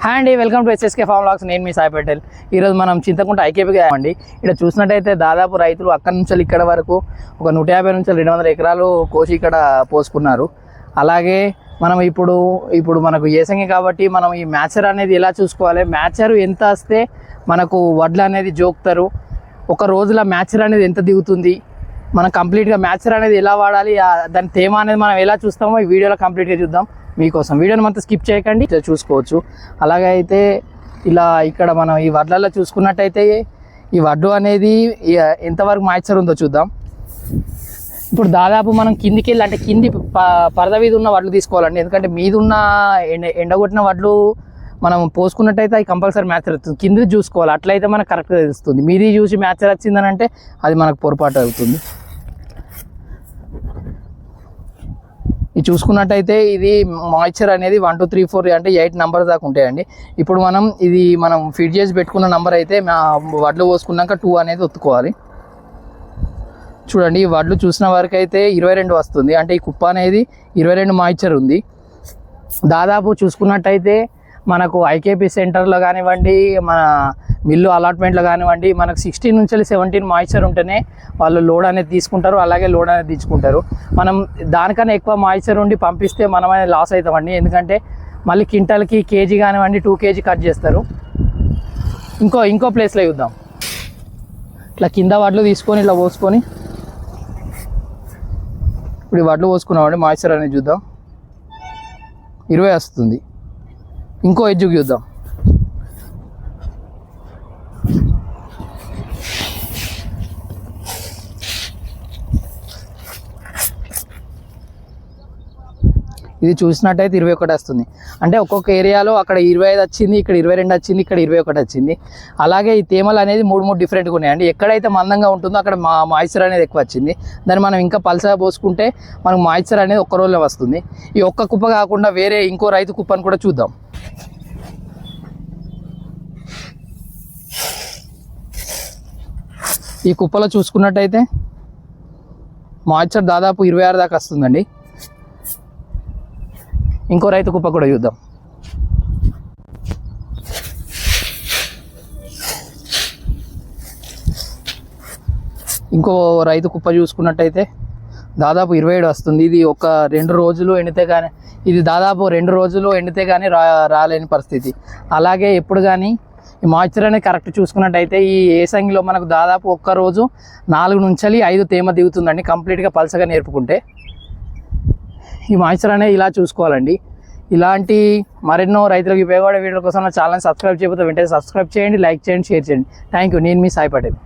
Hi అండి, welcome to SSK farm logs. నేను మీ సాయి పటేల్. ఈరోజు మనం చింతకుంట ఐకేపీగా అండి. ఇక్కడ చూసినట్టయితే దాదాపు రైతులు అక్కడి నుంచి ఇక్కడ వరకు ఒక 150 నుంచి 200 ఎకరాలు కోసి ఇక్కడ పోసుకున్నారు. అలాగే మనం ఇప్పుడు మనకు ఏసంగి కాబట్టి మనం ఈ మ్యాచర్ అనేది ఎలా చూసుకోవాలి, మ్యాచర్ ఎంత వస్తే మనకు వడ్లు అనేది జోకుతారు, ఒక రోజులో మ్యాచర్ అనేది ఎంత దిగుతుంది, మనం కంప్లీట్గా మ్యాచర్ అనేది ఎలా వాడాలి, దాని తేమ అనేది మనం ఎలా చూస్తామో ఈ వీడియోలో కంప్లీట్గా చూద్దాం. మీకోసం వీడియోని మొత్తం స్కిప్ చేయకండి, చూసుకోవచ్చు. అలాగే అయితే ఇలా ఇక్కడ మనం ఈ వడ్లలో చూసుకున్నట్టయితే ఈ వడ్డు అనేది ఎంతవరకు మాయిశ్చర్ ఉందో చూద్దాం. ఇప్పుడు దాదాపు మనం కిందికి వెళ్ళి అంటే కింది పరద మీద ఉన్న వడ్లు తీసుకోవాలండి. ఎందుకంటే మీద ఉన్న ఎండగొట్టిన వడ్లు మనం పోసుకున్నట్టయితే అది కంపల్సరీ మ్యాచర్ అవుతుంది. కింది చూసుకోవాలి, అట్లయితే మనకు కరెక్ట్గా తెలుస్తుంది. మీది చూసి మ్యాచర్ వచ్చిందని అంటే అది మనకు పొరపాటు అవుతుంది. ఇది చూసుకున్నట్టయితే ఇది మాయిశ్చర్ అనేది 1 2 3 4 అంటే 8 నెంబర్ దాకా ఉంటాయండి. ఇప్పుడు మనం ఫిట్ చేసి పెట్టుకున్న నెంబర్ అయితే వడ్లు పోసుకున్నాక 2 అనేది ఒత్తుకోవాలి. చూడండి, ఈ వడ్లు చూసిన వరకు అయితే 22 వస్తుంది. అంటే ఈ కుప్ప అనేది 22 మాయిశ్చర్ ఉంది. దాదాపు చూసుకున్నట్టయితే మనకు ఐకేపీ సెంటర్లో కానివ్వండి, మన మిల్లు అలాట్మెంట్లో కానివ్వండి, మనకు 16 నుంచి 17 మాయిశ్చర్ ఉంటేనే వాళ్ళు లోడ్ అనేది తీసుకుంటారు, అలాగే లోడ్ అనేది తెచ్చుకుంటారు. మనం దానికన్నా ఎక్కువ మాయిశ్చర్ ఉండి పంపిస్తే మనం అనేది లాస్ అవుతామండి. ఎందుకంటే మళ్ళీ క్వింటల్కి కేజీ కానివ్వండి 2 kg కట్ చేస్తారు. ఇంకో ప్లేస్లో చూద్దాం. ఇట్లా కింద వడ్లు తీసుకొని ఇలా పోసుకొని ఇప్పుడు ఈ వడ్లు పోసుకున్నామండి. మాయిశ్చర్ అనేది చూద్దాం, 20 వస్తుంది. ఇంకో ఎడ్జుకి చూద్దాం. ఇది చూసినట్టయితే 21 వస్తుంది. అంటే ఒక్కొక్క ఏరియాలో అక్కడ 25 వచ్చింది, ఇక్కడ 22 వచ్చింది, ఇక్కడ 21 వచ్చింది. అలాగే ఈ తేమలు అనేది 3 డిఫరెంట్గా ఉన్నాయండి. ఎక్కడైతే మందంగా ఉంటుందో అక్కడ మాయిశ్చర్ అనేది ఎక్కువ వచ్చింది. దాన్ని మనం ఇంకా పల్సగా పోసుకుంటే మనకు మాయిశ్చర్ అనేది ఒక్క రోజులో వస్తుంది. ఈ ఒక్క కుప్ప కాకుండా వేరే ఇంకో రైతు కుప్పని కూడా చూద్దాం. ఈ కుప్పలో చూసుకున్నట్టయితే మాయిశ్చర్ దాదాపు 26 దాకా వస్తుందండి. ఇంకో రైతు కుప్ప కూడా చూద్దాం. ఇంకో రైతు కుప్ప చూసుకున్నట్టయితే దాదాపు 27 వస్తుంది. ఇది ఒక 2 రోజులు ఎండితే కానీ దాదాపు 2 రోజులు ఎండితే కానీ రాలేని పరిస్థితి. అలాగే ఎప్పుడు కానీ ఈ మాయిశ్చర్ అనేది కరెక్ట్ చూసుకున్నట్టయితే ఈ ఏసంగిలో మనకు దాదాపు ఒక్క రోజు 4 నుంచి 5 తేమ దిగుతుందండి, కంప్లీట్గా పలసగా నేర్పుకుంటే. ఈ మాయిశ్చర్ అనేది ఇలా చూసుకోవాలండి. ఇలాంటి మరెన్నో రైతులకు ఉపయోగపడే వీడియోల కోసం నా ఛానల్ని సబ్స్క్రైబ్ చేయకపోతే వెంటనే సబ్స్క్రైబ్ చేయండి, లైక్ చేయండి, షేర్ చేయండి. Thank you. నేను మీ సాయి పటేల్.